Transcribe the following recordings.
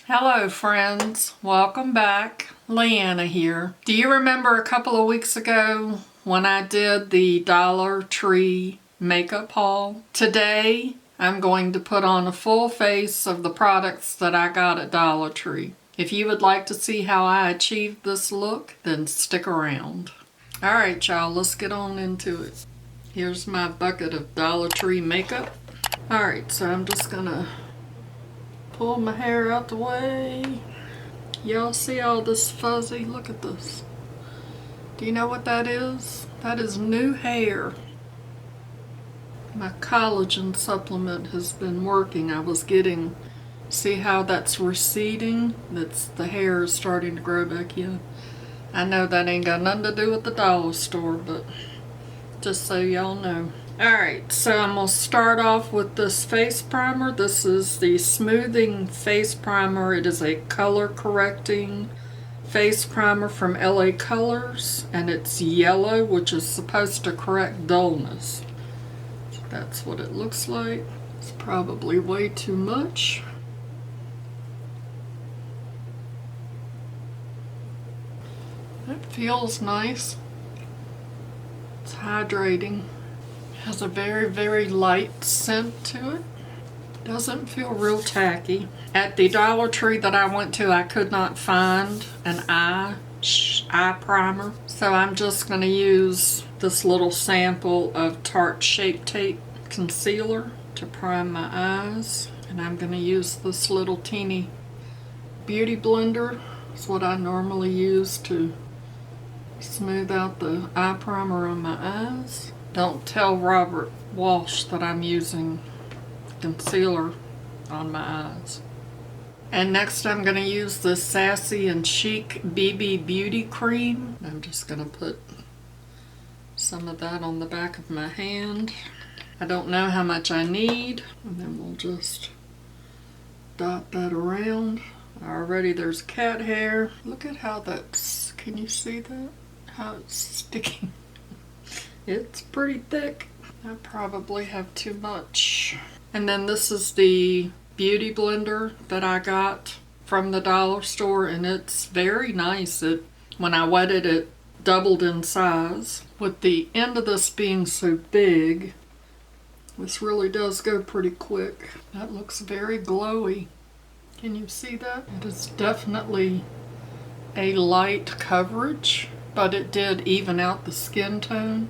Hello friends, welcome back. Leanna here. Do you remember a couple of weeks ago when I did the Dollar Tree makeup haul? Today I'm going to put on a full face of the products that I got at Dollar Tree. If you would like to see how I achieved this look, then stick around. Alright y'all, let's get on into it. Here's my bucket of Dollar Tree makeup. Alright, so I'm just gonna pull my hair out the way. Y'all see all this fuzzy? Look at this. Do you know what that is? That is new hair. My collagen supplement has been working. I was getting, see how that's receding? The hair is starting to grow back in. I know that ain't got nothing to do with the dollar store, but just so y'all know. Alright, so I'm going to start off with this face primer. This is the Smoothing Face Primer. It is a color correcting face primer from LA Colors, and it's yellow, which is supposed to correct dullness. So that's what it looks like. It's probably way too much. It feels nice. It's hydrating. Has a very, very light scent to it. Doesn't feel real tacky. At the Dollar Tree that I went to, I could not find an eye primer. So I'm just going to use this little sample of Tarte Shape Tape Concealer to prime my eyes. And I'm going to use this little teeny beauty blender. It's what I normally use to smooth out the eye primer on my eyes. Don't tell Robert Walsh that I'm using concealer on my eyes. And next I'm going to use the Sassy and Chic BB Beauty Cream. I'm just going to put some of that on the back of my hand. I don't know how much I need. And then we'll just dot that around. Already there's cat hair. Look at how that's, can you see that? How it's sticking. It's pretty thick. I probably have too much. And then this is the beauty blender that I got from the dollar store, and it's very nice. When I wet it, it doubled in size. With the end of this being so big, this really does go pretty quick. That looks very glowy. Can you see that? It is definitely a light coverage, but it did even out the skin tone.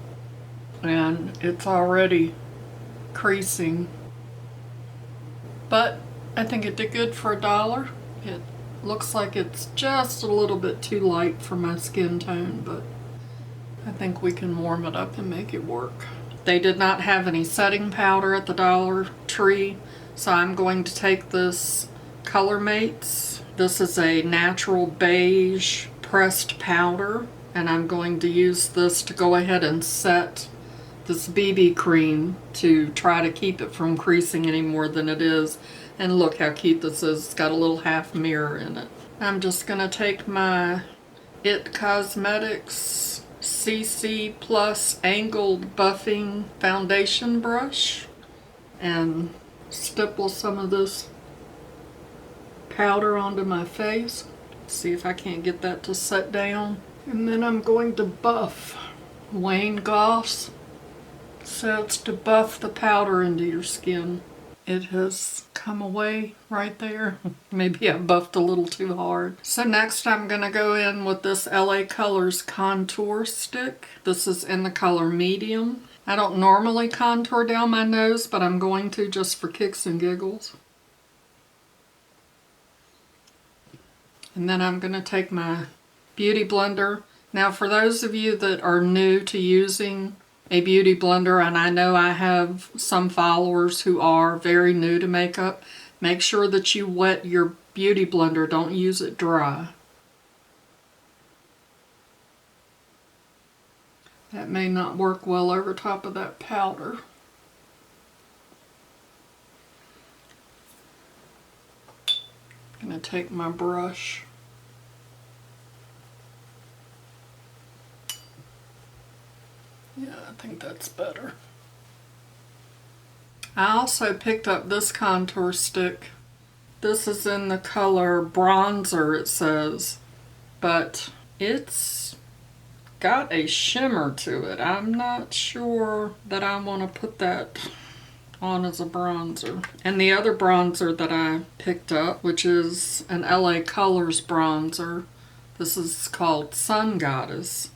And it's already creasing, but I think it did good for $1. It looks like it's just a little bit too light for my skin tone, but I think we can warm it up and make it work. They did not have any setting powder at the Dollar Tree, so I'm going to take this Color Mates. This is a natural beige pressed powder, and I'm going to use this to go ahead and set this BB cream to try to keep it from creasing any more than it is. And look how cute this is. It's got a little half mirror in it. I'm just going to take my IT Cosmetics CC Plus Angled Buffing Foundation Brush and stipple some of this powder onto my face. See if I can't get that to set down. And then I'm going to buff Wayne Goss. So it's to buff the powder into your skin. It has come away right there. Maybe I buffed a little too hard. So next I'm going to go in with this LA Colors contour stick. This is in the color medium. I don't normally contour down my nose, but I'm going to just for kicks and giggles. And then I'm going to take my beauty blender. Now for those of you that are new to using a beauty blender, and I know I have some followers who are very new to makeup, make sure that you wet your beauty blender. Don't use it dry. That may not work well over top of that powder. I'm going to take my brush. Yeah, I think that's better. I also picked up this contour stick This is in the color bronzer, it says, but it's got a shimmer to it. I'm not sure that I want to put that on as a bronzer. And the other bronzer that I picked up, which is an LA Colors bronzer, this is called Sun Goddess.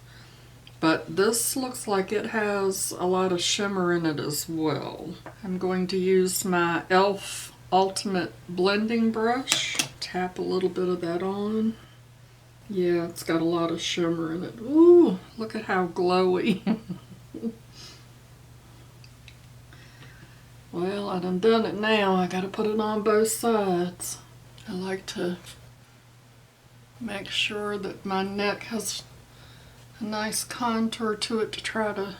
But this looks like it has a lot of shimmer in it as well. I'm going to use my e.l.f. Ultimate Blending Brush. Tap a little bit of that on. Yeah, it's got a lot of shimmer in it. Ooh, look at how glowy. Well, I done it now. I gotta put it on both sides. I like to make sure that my neck has a nice contour to it to try to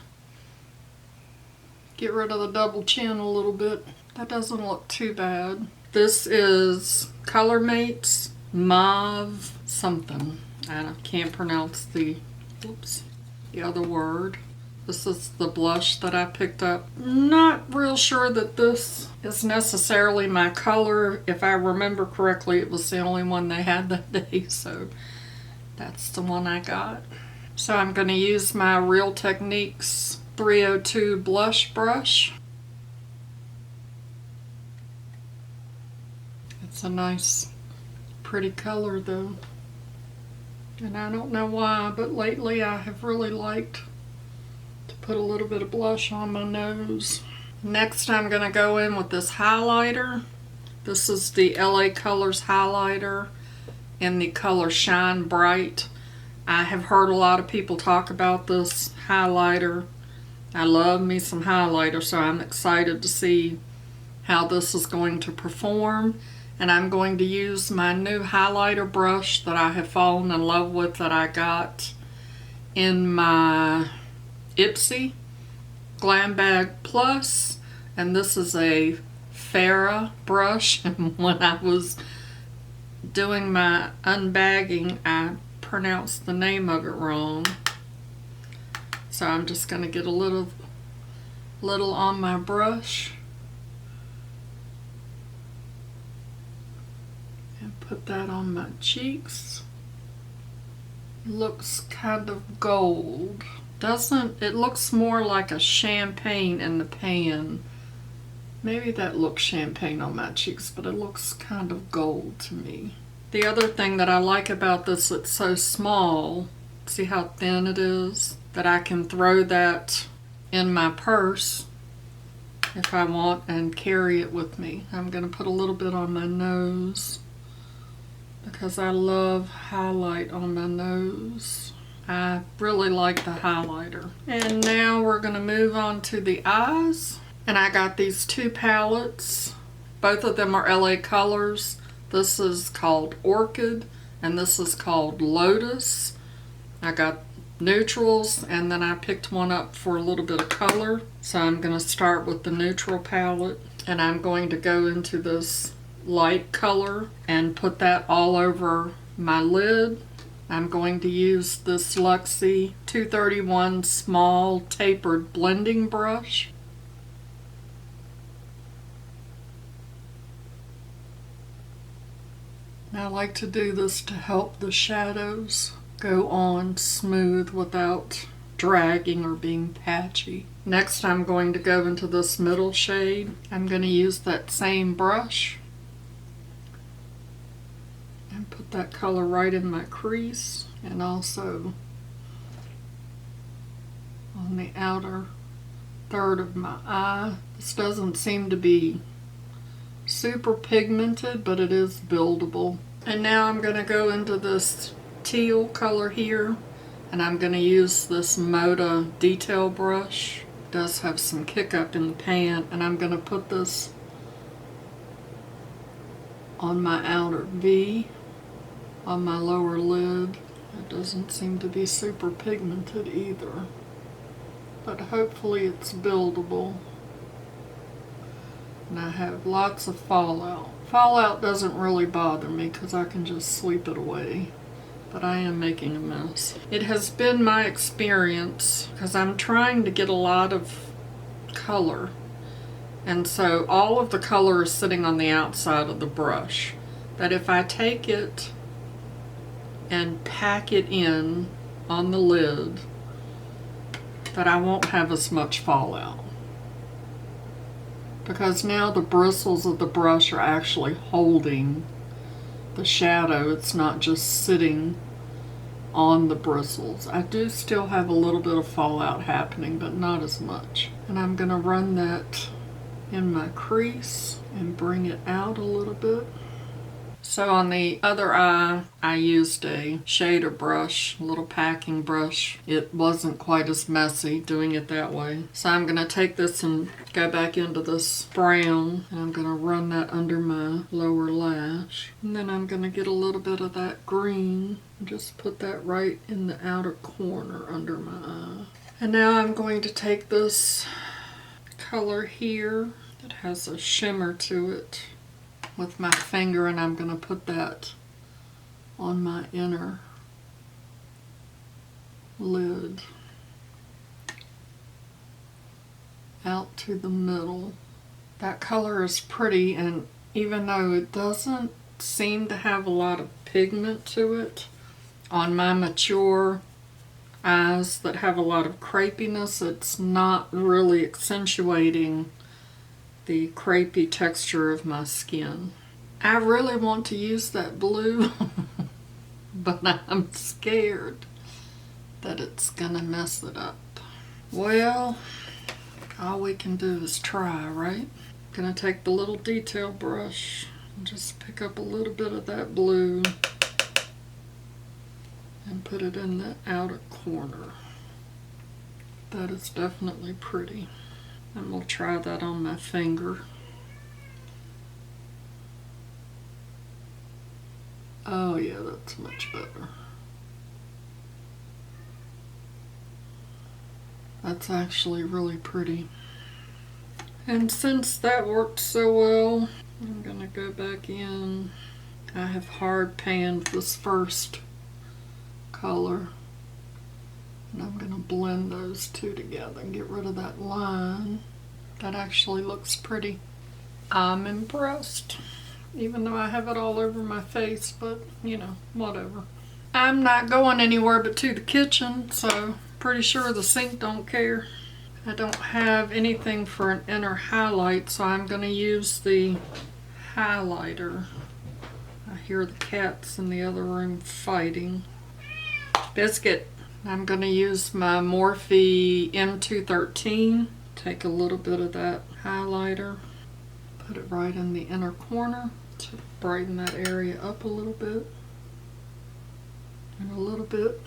get rid of the double chin a little bit. That doesn't look too bad. This is Color Mates Mauve something. I can't pronounce the other word. This is the blush that I picked up. Not real sure that this is necessarily my color. If I remember correctly, it was the only one they had that day, so that's the one I got. So I'm going to use my Real Techniques 302 blush brush. It's a nice, pretty color though. And I don't know why, but lately I have really liked to put a little bit of blush on my nose. Next I'm going to go in with this highlighter. This is the LA Colors highlighter in the color Shine Bright. I have heard a lot of people talk about this highlighter. I love me some highlighter, so I'm excited to see how this is going to perform. And I'm going to use my new highlighter brush that I have fallen in love with, that I got in my Ipsy Glam Bag Plus. And this is a Farrah brush. And when I was doing my unbagging, I pronounced the name of it wrong. So I'm just going to get a little on my brush. Put that on my cheeks. Looks kind of gold. It looks more like a champagne in the pan. Maybe that looks champagne on my cheeks, but it looks kind of gold to me. The other thing that I like about this, it's so small. See how thin it is? That I can throw that in my purse if I want and carry it with me. I'm going to put a little bit on my nose, because I love highlight on my nose. I really like the highlighter. And now we're going to move on to the eyes. And I got these two palettes. Both of them are LA Colors. This is called Orchid and this is called Lotus. I got neutrals and then I picked one up for a little bit of color. So I'm going to start with the neutral palette and I'm going to go into this light color and put that all over my lid. I'm going to use this Luxie 231 small tapered blending brush. I like to do this to help the shadows go on smooth without dragging or being patchy. Next I'm going to go into this middle shade. I'm going to use that same brush and put that color right in my crease and also on the outer third of my eye. This doesn't seem to be super pigmented, but it is buildable. And now I'm going to go into this teal color here and I'm going to use this Moda detail brush. It does have some kick up in the pan and I'm going to put this on my outer V on my lower lid. It doesn't seem to be super pigmented either, but hopefully it's buildable. And I have lots of fallout. Fallout doesn't really bother me because I can just sweep it away, but I am making a mess. It has been my experience, because I'm trying to get a lot of color, and so all of the color is sitting on the outside of the brush. that if I take it and pack it in on the lid, that I won't have as much fallout. Because now the bristles of the brush are actually holding the shadow. It's not just sitting on the bristles. I do still have a little bit of fallout happening, but not as much. And I'm going to run that in my crease and bring it out a little bit. So on the other eye, I used a shader brush, a little packing brush. It wasn't quite as messy doing it that way. So I'm going to take this and go back into this brown, and I'm going to run that under my lower lash. And then I'm going to get a little bit of that green and just put that right in the outer corner under my eye. And now I'm going to take this color here that has a shimmer to it with my finger, and I'm going to put that on my inner lid out to the middle. That color is pretty, and even though it doesn't seem to have a lot of pigment to it, on my mature eyes that have a lot of crepiness, it's not really accentuating the crepey texture of my skin. I really want to use that blue, but I'm scared that it's gonna mess it up. Well, all we can do is try, right? I'm gonna take the little detail brush and just pick up a little bit of that blue and put it in the outer corner. That is definitely pretty. And we'll try that on my finger. Oh yeah, that's much better. That's actually really pretty. And since that worked so well, I'm gonna go back in. I have hard panned this first color, and I'm going to blend those two together and get rid of that line. That actually looks pretty. I'm impressed, even though I have it all over my face, but you know, whatever. I'm not going anywhere but to the kitchen, so pretty sure the sink don't care. I don't have anything for an inner highlight, so I'm going to use the highlighter. I hear the cats in the other room fighting. Biscuit. I'm going to use my Morphe M213. Take a little bit of that highlighter, put it right in the inner corner to brighten that area up a little bit, and a little bit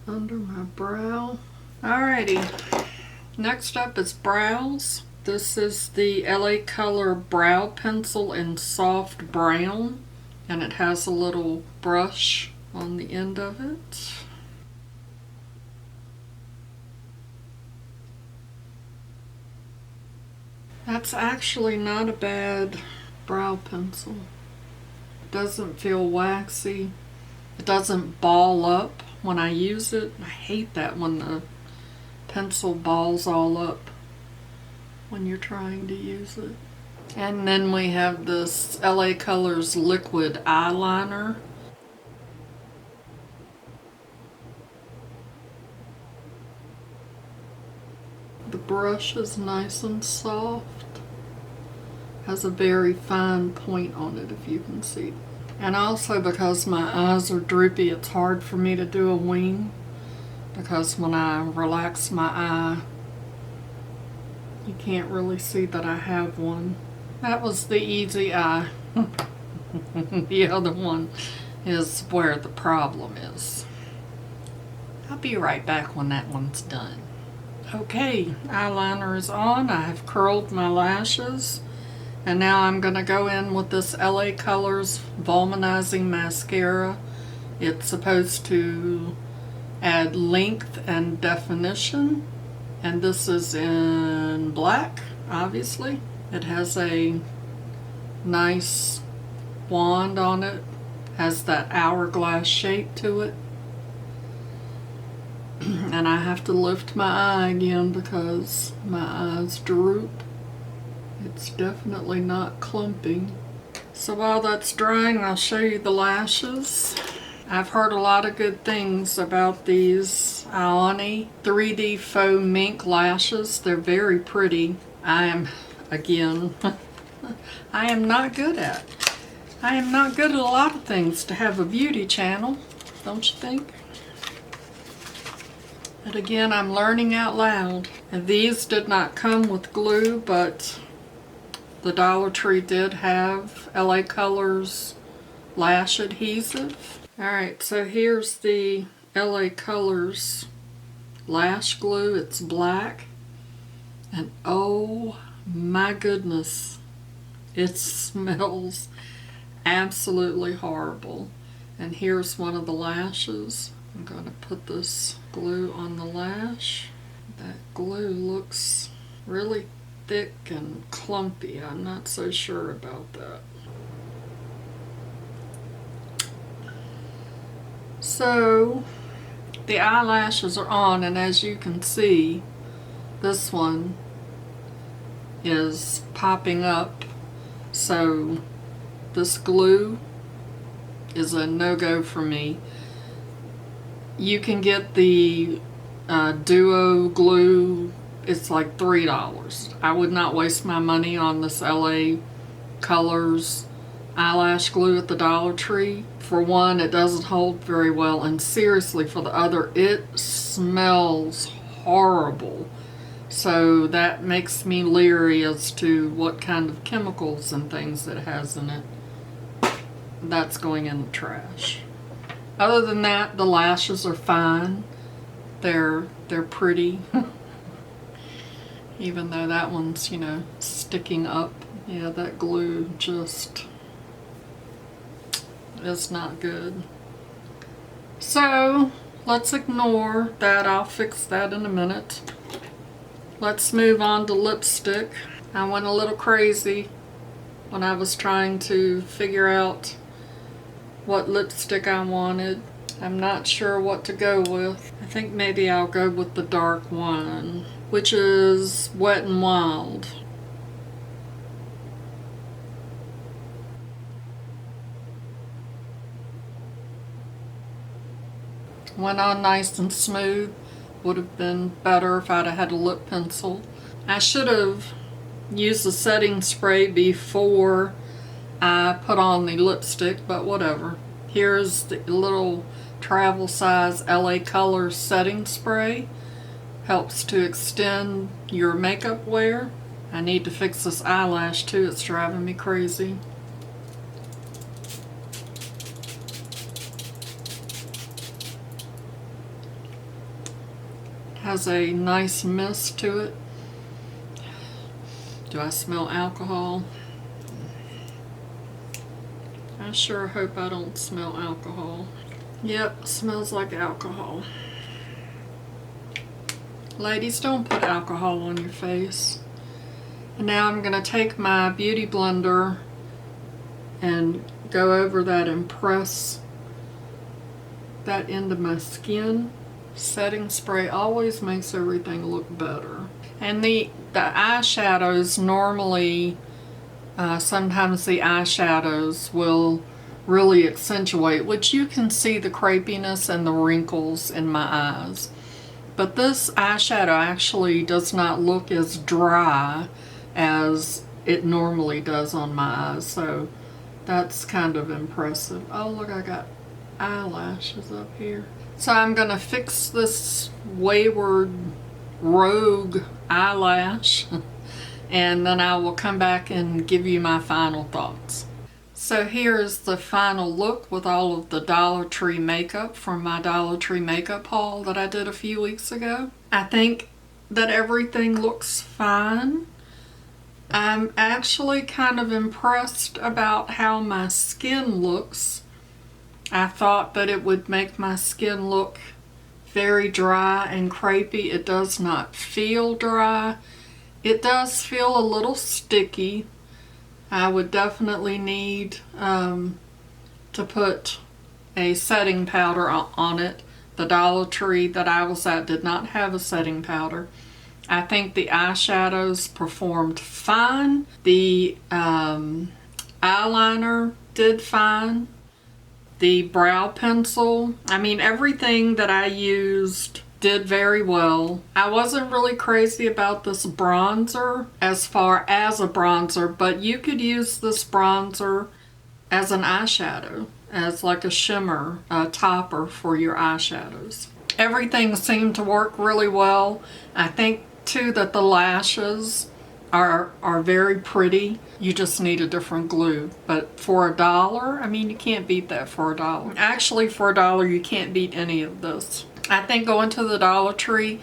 under my brow. Alrighty, next up is brows. This is the LA Color Brow Pencil in soft brown, and it has a little brush on the end of it. That's actually not a bad brow pencil. It doesn't feel waxy. It doesn't ball up when I use it. I hate that when the pencil balls all up when you're trying to use it. And then we have this LA Colors liquid eyeliner. The brush is nice and soft. Has a very fine point on it, if you can see. And also because my eyes are droopy, it's hard for me to do a wing, because when I relax my eye, you can't really see that I have one. That was the easy eye. The other one is where the problem is. I'll be right back when that one's done. Okay, eyeliner is on. I have curled my lashes, and now I'm going to go in with this LA Colors Volumizing Mascara. It's supposed to add length and definition, and this is in black, obviously. It has a nice wand on it, has that hourglass shape to it. And I have to lift my eye again because my eyes droop. It's definitely not clumping. So while that's drying, I'll show you the lashes. I've heard a lot of good things about these Ioni 3D faux mink lashes. They're very pretty. Again, I am not good at. I am not good at a lot of things to have a beauty channel, don't you think? But again, I'm learning out loud. And these did not come with glue, but the Dollar Tree did have LA Colors lash adhesive. Alright, so here's the LA Colors lash glue. It's black. And oh my goodness, it smells absolutely horrible. And here's one of the lashes. I'm going to put this glue on the lash. That glue looks really thick and clumpy. I'm not so sure about that. So the eyelashes are on, and as you can see, this one is popping up. So this glue is a no-go for me. You can get the duo glue. It's like $3. I would not waste my money on this LA Colors eyelash glue at the Dollar Tree. For one, it doesn't hold very well, and seriously, for the other, it smells horrible. So that makes me leery as to what kind of chemicals and things it has in it. That's going in the trash. Other than that, the lashes are fine. They're pretty. Even though that one's, you know, sticking up. Yeah, that glue just is not good. So let's ignore that. I'll fix that in a minute. Let's move on to lipstick. I went a little crazy when I was trying to figure out what lipstick I wanted. I'm not sure what to go with. I think maybe I'll go with the dark one, which is Wet n Wild. Went on nice and smooth. Would have been better if I'd have had a lip pencil. I should have used the setting spray before I put on the lipstick, but whatever. Here's the little travel size LA Colors setting spray. Helps to extend your makeup wear. I need to fix this eyelash too. It's driving me crazy. Has a nice mist to it. Do I smell alcohol? I sure hope I don't smell alcohol. Yep, smells like alcohol. Ladies, don't put alcohol on your face. And now I'm going to take my beauty blender and go over that and press that into my skin. Setting spray always makes everything look better. And the eyeshadows normally, sometimes the eyeshadows will really accentuate, which you can see the crepiness and the wrinkles in my eyes. But this eyeshadow actually does not look as dry as it normally does on my eyes, so that's kind of impressive. Oh look, I got eyelashes up here. So I'm going to fix this wayward rogue eyelash and then I will come back and give you my final thoughts. So here is the final look with all of the Dollar Tree makeup from my Dollar Tree makeup haul that I did a few weeks ago. I think that everything looks fine. I'm actually kind of impressed about how my skin looks. I thought that it would make my skin look very dry and crepey. It does not feel dry. It does feel a little sticky. I would definitely need to put a setting powder on it. The Dollar Tree that I was at did not have a setting powder. I think the eyeshadows performed fine. The eyeliner did fine. The brow pencil, I mean, everything that I used did very well. I wasn't really crazy about this bronzer as far as a bronzer, but you could use this bronzer as an eyeshadow, as like a shimmer, a topper for your eyeshadows. Everything seemed to work really well. I think too that the lashes are very pretty. You just need a different glue. But for $1, I mean, you can't beat that for $1. Actually, for $1, you can't beat any of this. I think going to the Dollar Tree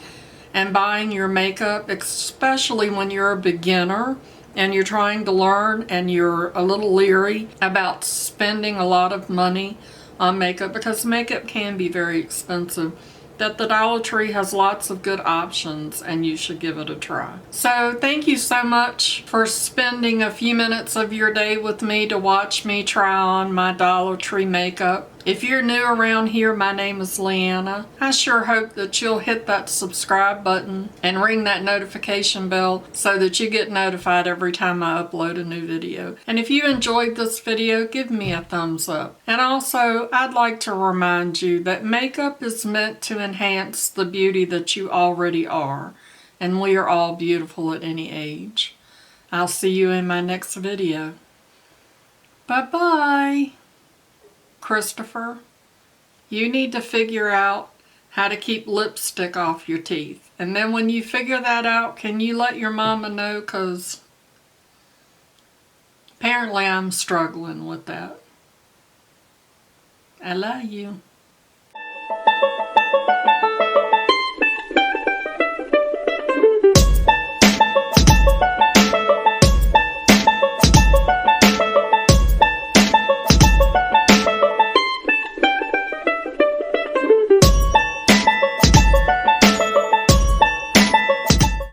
and buying your makeup, especially when you're a beginner and you're trying to learn and you're a little leery about spending a lot of money on makeup, because makeup can be very expensive, that the Dollar Tree has lots of good options and you should give it a try. So thank you so much for spending a few minutes of your day with me to watch me try on my Dollar Tree makeup. If you're new around here, my name is Leanna. I sure hope that you'll hit that subscribe button and ring that notification bell so that you get notified every time I upload a new video. And if you enjoyed this video, give me a thumbs up. And also, I'd like to remind you that makeup is meant to enhance the beauty that you already are. And we are all beautiful at any age. I'll see you in my next video. Bye-bye. Christopher, you need to figure out how to keep lipstick off your teeth. And then when you figure that out, can you let your mama know? Because apparently I'm struggling with that. I love you.